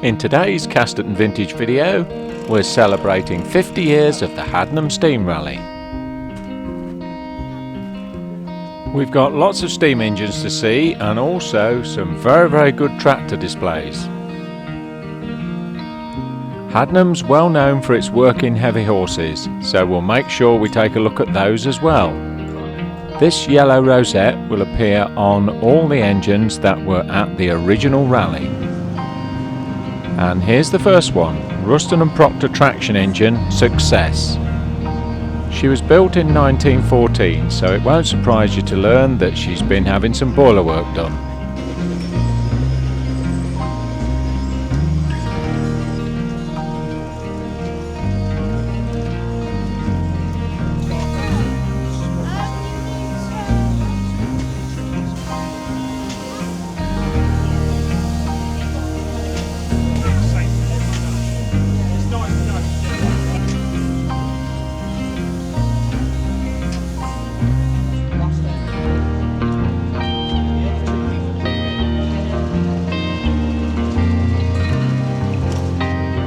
In today's Casterton Vintage video, we're celebrating 50 years of the Haddenham Steam Rally. We've got lots of steam engines to see and also some very good tractor displays. Haddenham's well known for its working heavy horses, so we'll make sure we take a look at those as well. This yellow rosette will appear on all the engines that were at the original rally. And here's the first one, Ruston & Proctor traction engine, Success. She was built in 1914, so it won't surprise you to learn that she's been having some boiler work done.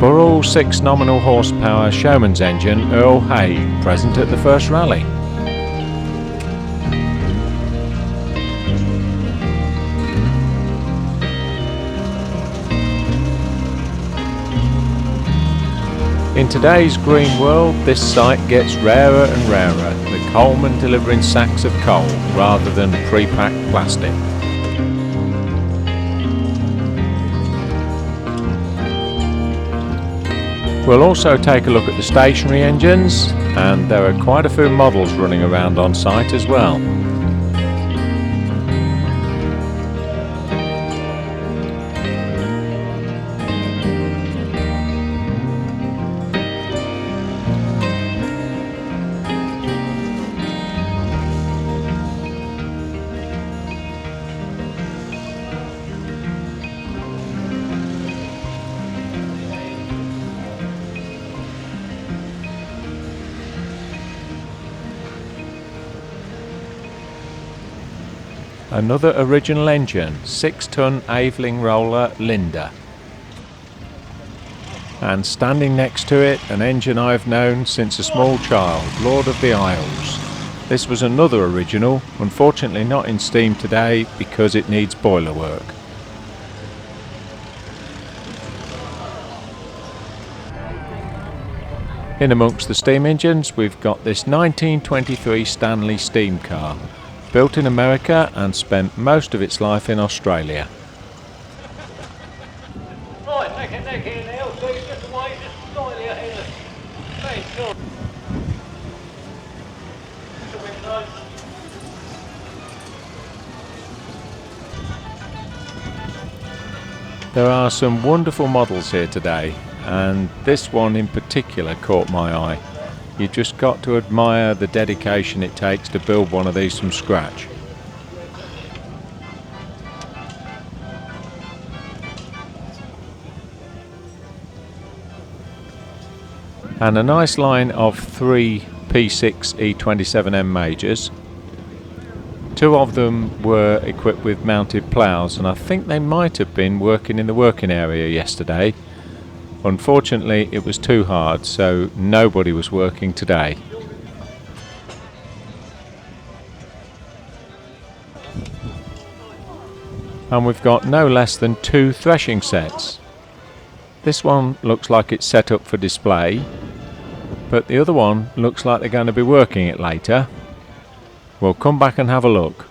Burrell 6 nominal horsepower showman's engine Earl Hay, present at the first rally. In today's green world, this sight gets rarer and rarer, the coalman delivering sacks of coal rather than pre-packed plastic. We'll also take a look at the stationary engines, and there are quite a few models running around on site as well. Another original engine, 6-ton Aveling roller Linda. And standing next to it, an engine I've known since a small child, Lord of the Isles. This was another original, unfortunately not in steam today because it needs boiler work. In amongst the steam engines, we've got this 1923 Stanley steam car. Built in America and spent most of its life in Australia. Right, neck in here now, so you just away, just slightly ahead. Thanks, God. There are some wonderful models here today, and this one in particular caught my eye. You've just got to admire the dedication it takes to build one of these from scratch. And a nice line of 3 P6 E27M majors. 2 of them were equipped with mounted ploughs, and I think they might have been working in the working area yesterday. Unfortunately, it was too hard, so nobody was working today. And we've got no less than 2 threshing sets. This one looks like it's set up for display, but the other one looks like they're going to be working it later. We'll come back and have a look.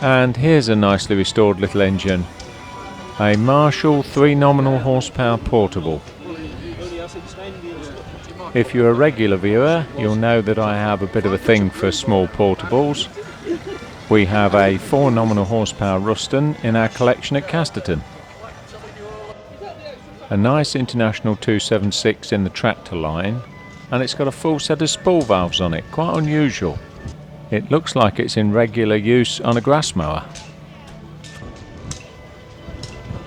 And here's a nicely restored little engine, a Marshall 3 nominal horsepower portable. If you're a regular viewer, you'll know that I have a bit of a thing for small portables. We have a 4 nominal horsepower Ruston in our collection at Casterton. A nice International 276 in the tractor line, and it's got a full set of spool valves on it, quite unusual. It looks like it's in regular use on a grass mower.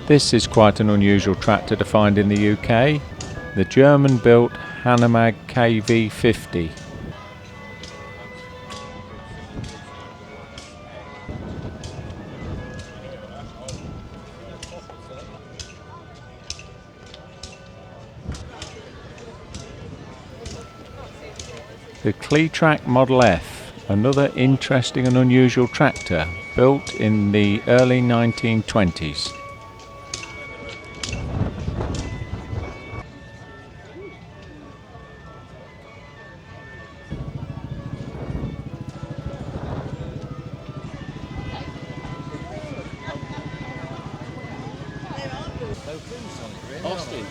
This is quite an unusual tractor to find in the UK, the German-built Haddenham KV50. The Cletrac Model F, another interesting and unusual tractor built in the early 1920s. Austin.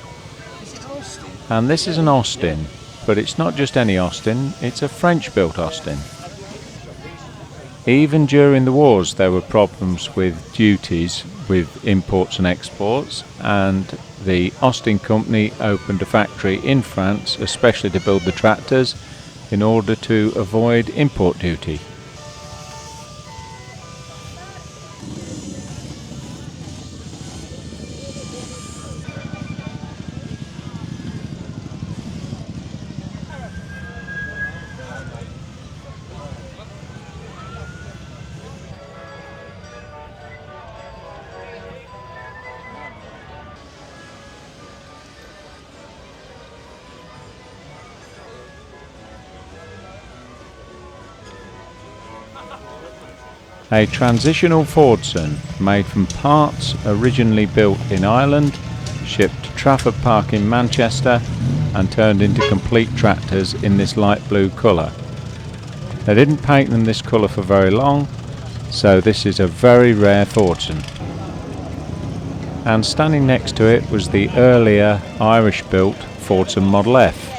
Is it Austin? And this is an Austin, but it's not just any Austin, it's a French-built Austin. Even during the wars there were problems with duties with imports and exports, and the Austin company opened a factory in France especially to build the tractors in order to avoid import duty. A transitional Fordson made from parts originally built in Ireland, shipped to Trafford Park in Manchester and turned into complete tractors in this light blue colour. They didn't paint them this colour for very long, so this is a very rare Fordson. And standing next to it was the earlier Irish built Fordson Model F.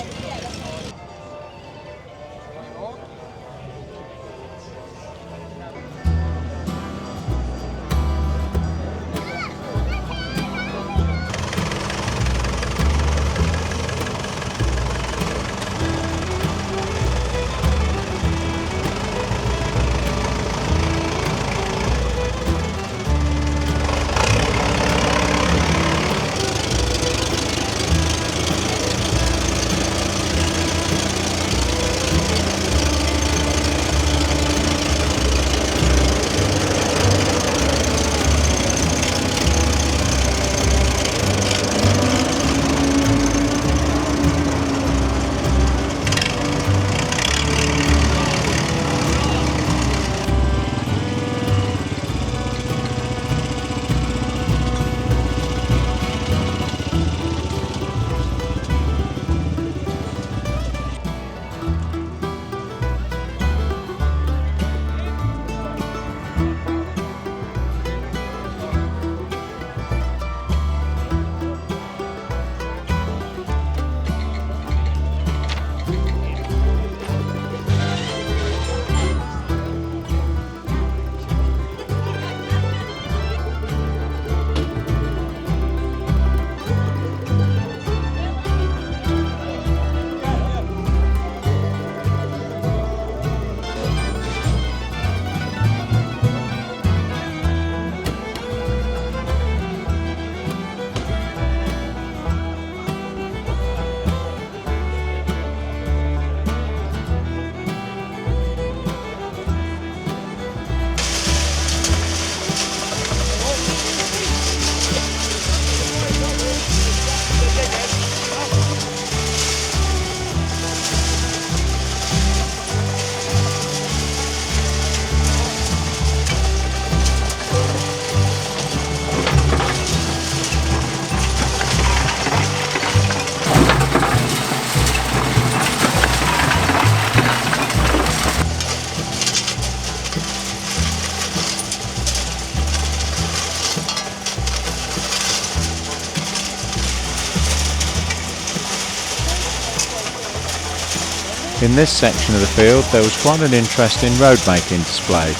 In this section of the field there was quite an interesting road making display.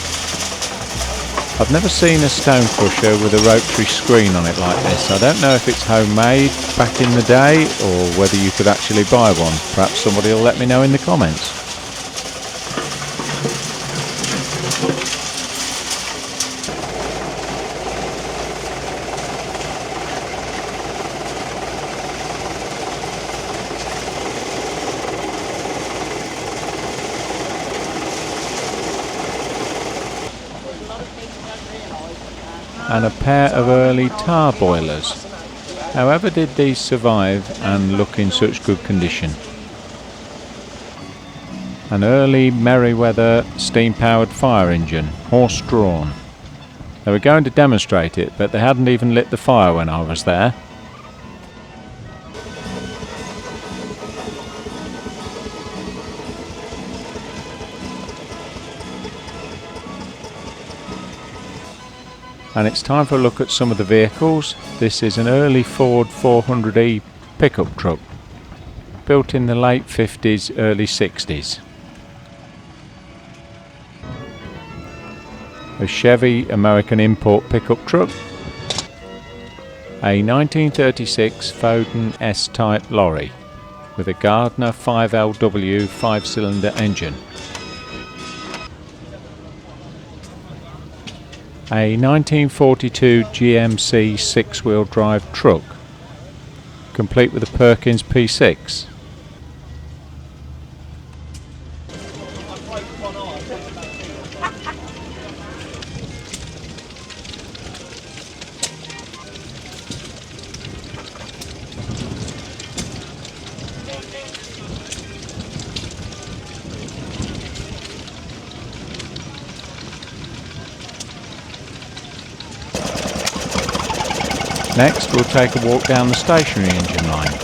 I've never seen a stone crusher with a rotary screen on it like this. I don't know if it's homemade back in the day or whether you could actually buy one. Perhaps somebody will let me know in the comments. And a pair of early tar boilers. However did these survive and look in such good condition? An early Merryweather steam-powered fire engine, horse-drawn. They were going to demonstrate it, but they hadn't even lit the fire when I was there. And it's time for a look at some of the vehicles. This is an early Ford 400e pickup truck, built in the late 50s, early 60s. A Chevy American import pickup truck. A 1936 Foden S-type lorry with a Gardner 5LW 5-cylinder engine. A 1942 GMC 6-wheel drive truck, complete with a Perkins P6. Next, we'll take a walk down the stationary engine line.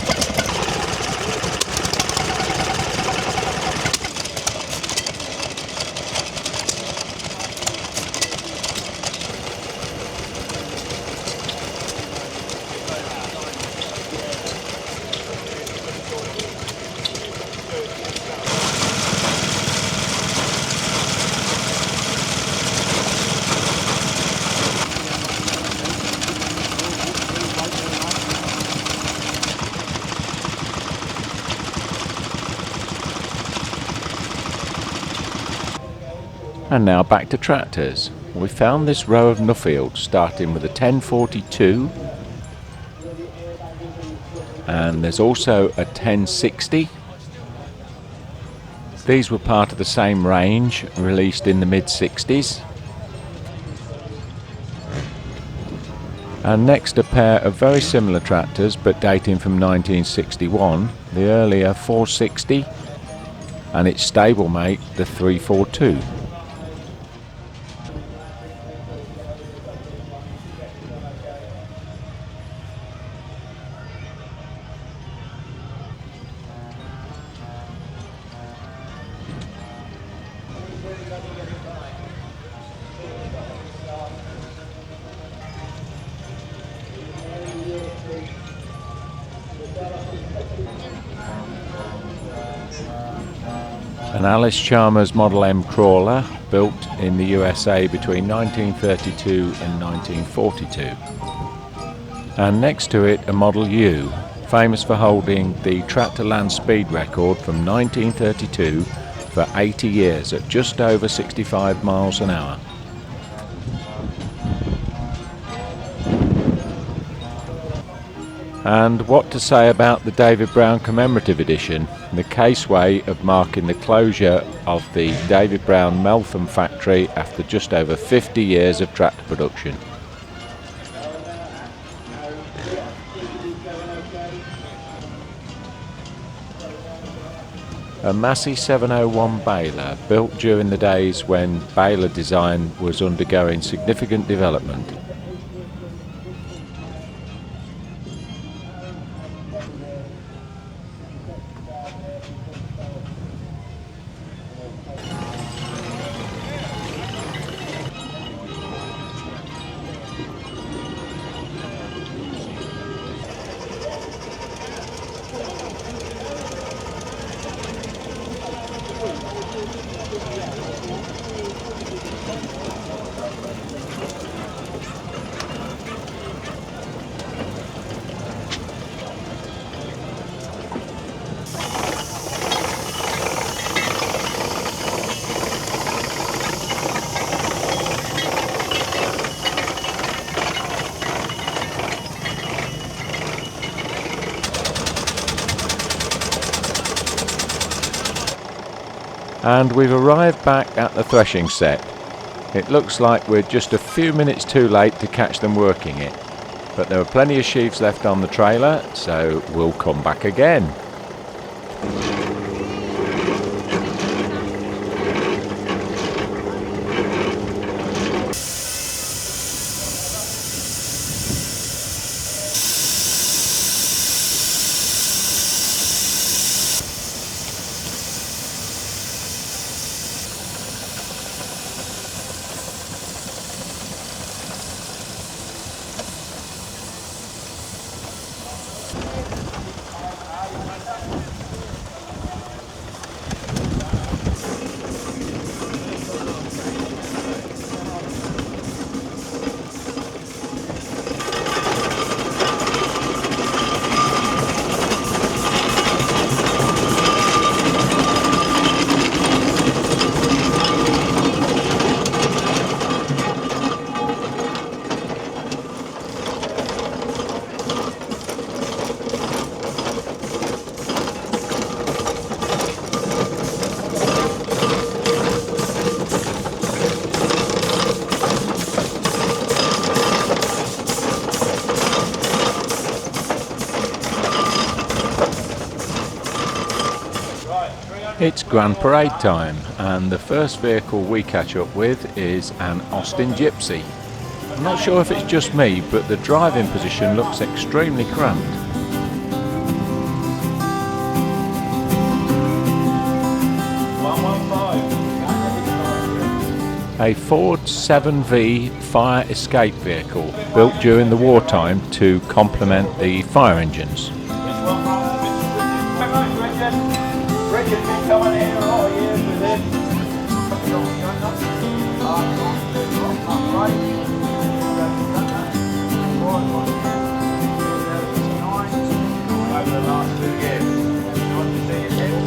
And now back to tractors. We found this row of Nuffields starting with a 1042, and there's also a 1060. These were part of the same range, released in the mid-60s. And next, a pair of very similar tractors but dating from 1961, the earlier 460 and its stablemate, the 342. An Alice Chalmers Model M crawler built in the USA between 1932 and 1942. And next to it a Model U, famous for holding the tractor land speed record from 1932 for 80 years at just over 65 miles an hour. And what to say about the David Brown commemorative edition, the caseway of marking the closure of the David Brown Meltham factory after just over 50 years of tractor production. A Massey 701 baler, built during the days when baler design was undergoing significant development. And we've arrived back at the threshing set. It looks like we're just a few minutes too late to catch them working it, but there are plenty of sheaves left on the trailer, so we'll come back again. It's Grand Parade time, and the first vehicle we catch up with is an Austin Gypsy. I'm not sure if it's just me, but the driving position looks extremely cramped. A Ford 7V fire escape vehicle built during the wartime to complement the fire engines. Richard's been coming here all years with this. Over the last 2 years. Nice to see you here.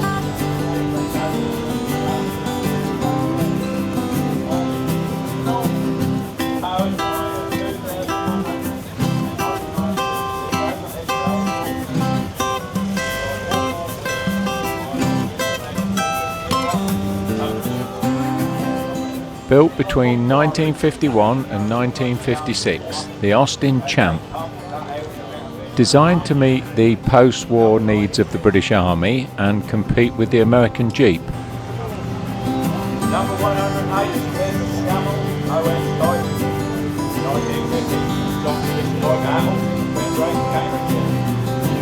Built between 1951 and 1956, the Austin Champ. Designed to meet the post-war needs of the British Army and compete with the American Jeep. Number 108 is Camel, OS type, 1950, competition by Camel, been great in Cambridge.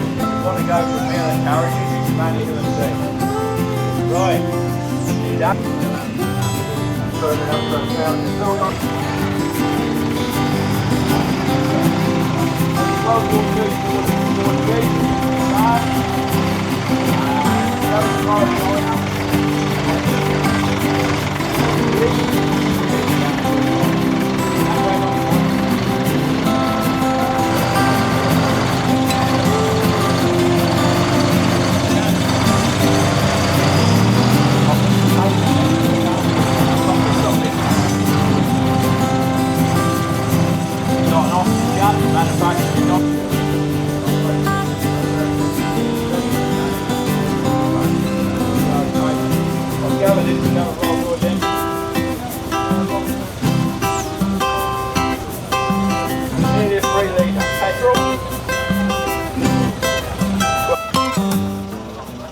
If you want to go from here and carriages, you can manage them and see. Right, you done? Further up from down, it's still not.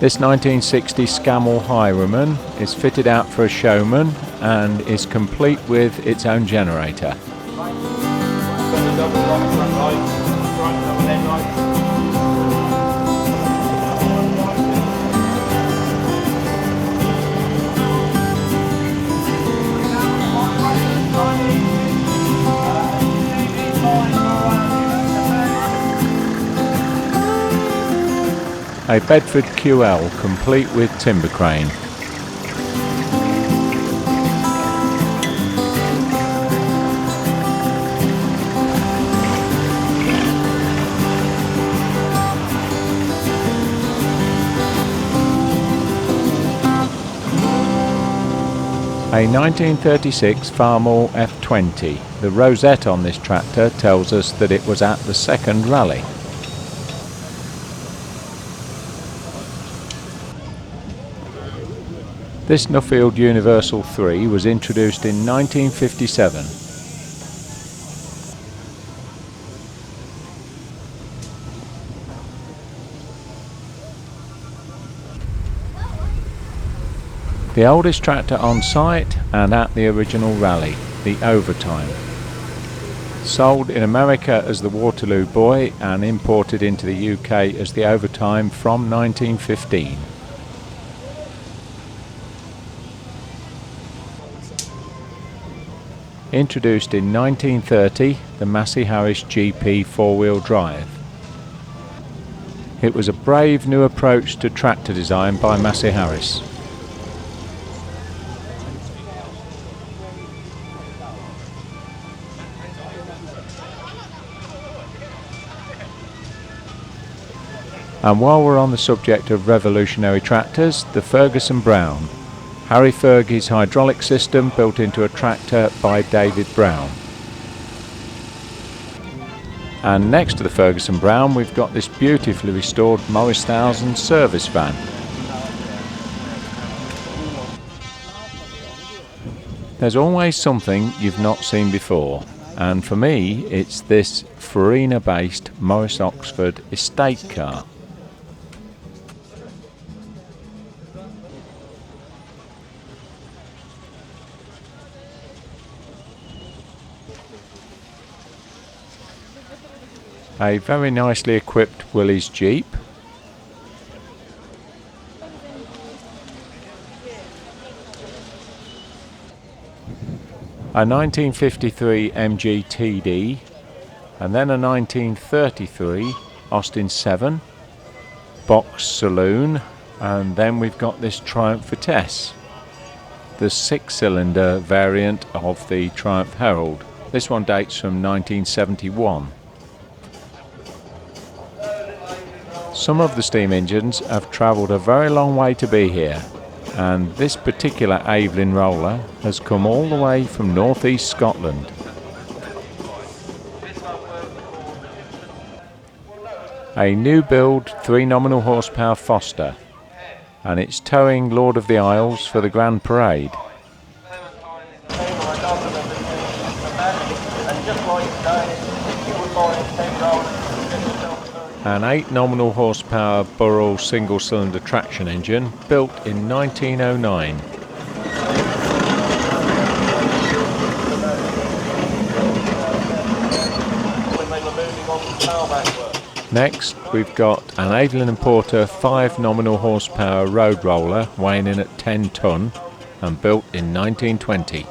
This 1960 Scammell Highwayman is fitted out for a showman and is complete with its own generator. A Bedford QL complete with timber crane. A 1936 Farmall F20. The rosette on this tractor tells us that it was at the second rally. This Nuffield Universal 3 was introduced in 1957. The oldest tractor on site and at the original rally, the Overtime. Sold in America as the Waterloo Boy and imported into the UK as the Overtime from 1915. Introduced in 1930, the Massey Harris GP four-wheel drive. It was a brave new approach to tractor design by Massey Harris. And while we're on the subject of revolutionary tractors, the Ferguson Brown. Harry Fergie's hydraulic system built into a tractor by David Brown. And next to the Ferguson Brown we've got this beautifully restored Morris 1000 service van. There's always something you've not seen before, and for me it's this Farina based Morris Oxford estate car. A very nicely equipped Willys Jeep. A 1953 MG TD, and then a 1933 Austin 7, box saloon, and then we've got this Triumph Vitesse, the 6-cylinder variant of the Triumph Herald. This one dates from 1971. Some of the steam engines have travelled a very long way to be here, and this particular Evelyn roller has come all the way from northeast Scotland. A new build 3 nominal horsepower Foster, and it's towing Lord of the Isles for the Grand Parade. An 8 nominal horsepower Burrell single cylinder traction engine built in 1909. Next we've got an Evelyn & Porter 5 nominal horsepower road roller weighing in at 10 tonne and built in 1920.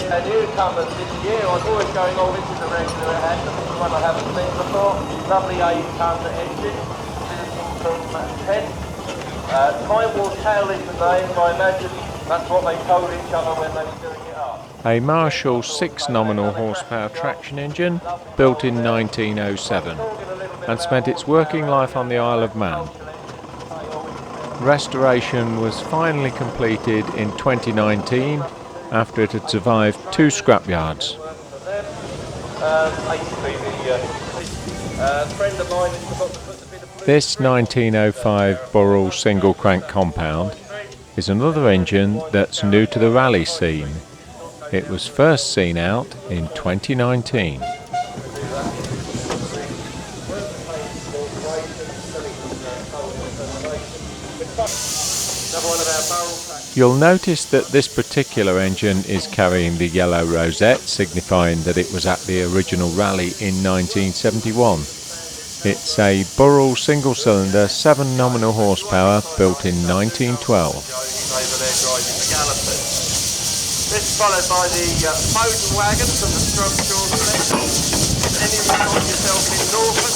And newcomers this year, I was always going, oh, this is a regular at Haddenham, this is one I haven't seen before. Lovely 8-tonne engine, finishing from 10. Time will tell is the name, so I imagine that's what they told each other when they were doing it up. A Marshall 6 nominal horsepower traction engine built in 1907 and spent its working life on the Isle of Man. Restoration was finally completed in 2019 after it had survived 2 scrapyards. This 1905 Burrell single crank compound is another engine that's new to the rally scene. It was first seen out in 2019. You'll notice that this particular engine is carrying the yellow rosette, signifying that it was at the original rally in 1971. It's a Burrell single-cylinder 7 nominal horsepower built in 1912. This followed by the Foden wagon from the Structural Collection. If anyone like yourself in Norfolk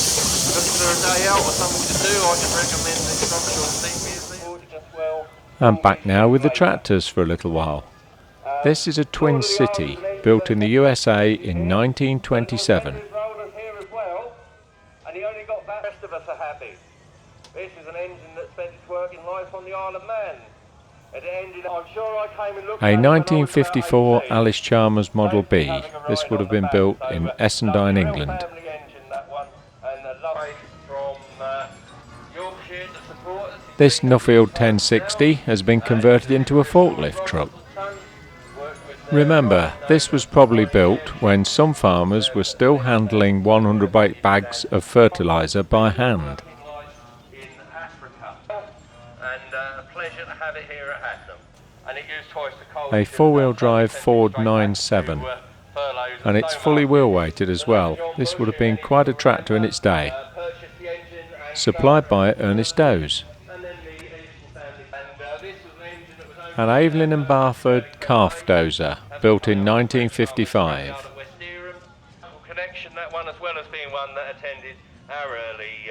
looking for a day out or something to do, I can recommend the Structural Steam Museum as well. I'm back now with the tractors for a little while. This is a Twin City, built in the USA in 1927. And he only got that. The rest of us are happy. This is an engine that spent its working life on the Isle of Man. It ended, I'm sure I came and looked A at it when I was 1954 about 18. Alice Chalmers Model Basically B. having a This ride would on have the been back. built So, in lovely, Essendine, real England. family engine, that one, and a love from Yorkshire to support us. He's This been with us Nuffield for years 1060 now. has been He's converted been into a with Roy forklift Roberts truck. and Sons, worked with their Remember, right this was probably built when some farmers were still handling 100 weight bags of fertiliser by hand. in Africa. And a pleasure to have it here at Haddenham. And it used twice the coal A it should have four-wheel done, so we drive sent it Ford straight back 9/7, to furloughs and and it's so fully much. wheel weighted as So that's well. John This would Bush, have been if quite a you tractor in remember, its day. purchased the engine and Supplied by Ernest Doze. and then the Edison family. And this was an engine that was An only Evelyn and Barford calf dozer, built in 1955. connection, that one, as well as being one that attended our early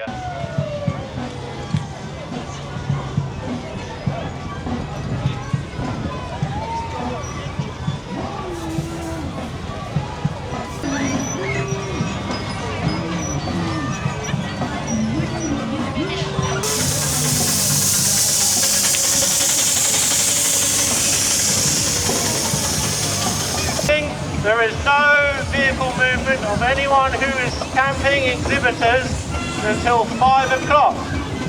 There is no vehicle movement of anyone who is camping exhibitors until 5 o'clock.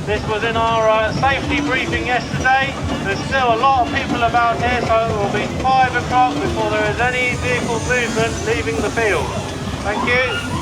This was in our safety briefing yesterday. There's still a lot of people about here, so it will be 5 o'clock before there is any vehicle movement leaving the field. Thank you.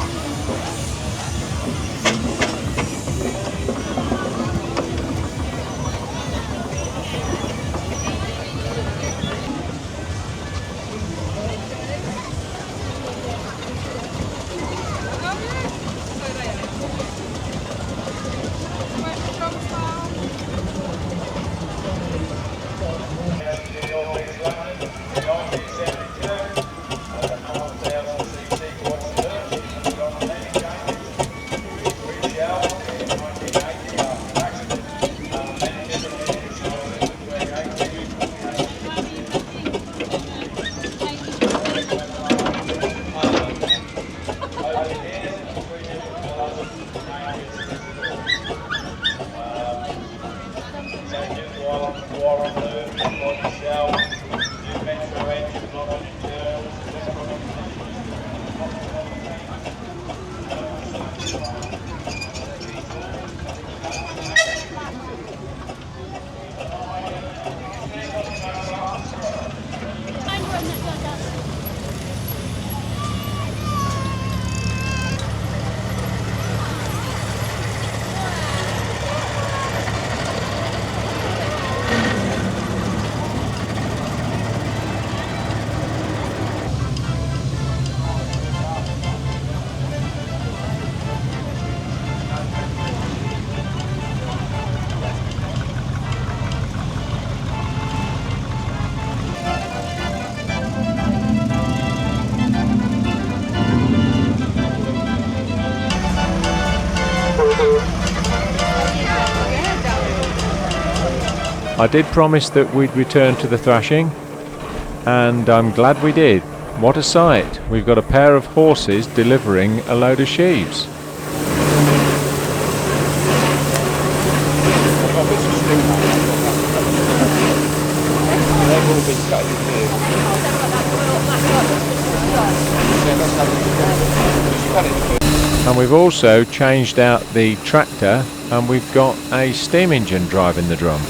I did promise that we'd return to the thrashing, and I'm glad we did. What a sight! We've got a pair of horses delivering a load of sheaves. And we've also changed out the tractor, and we've got a steam engine driving the drum.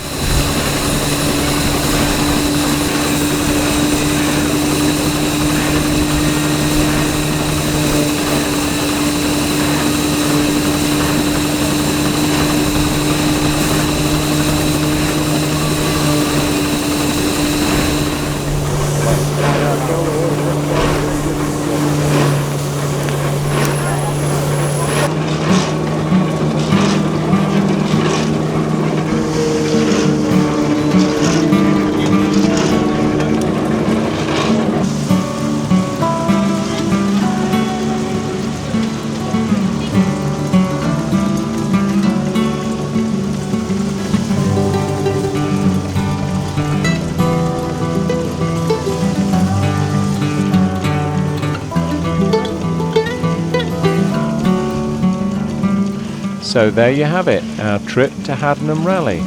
So there you have it, our trip to Haddenham Rally.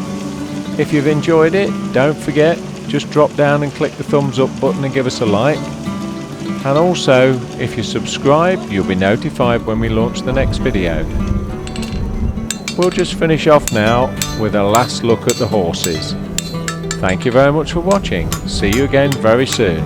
If you've enjoyed it, don't forget, just drop down and click the thumbs up button and give us a like. And also, if you subscribe, you'll be notified when we launch the next video. We'll just finish off now with a last look at the horses. Thank you very much for watching. See you again very soon.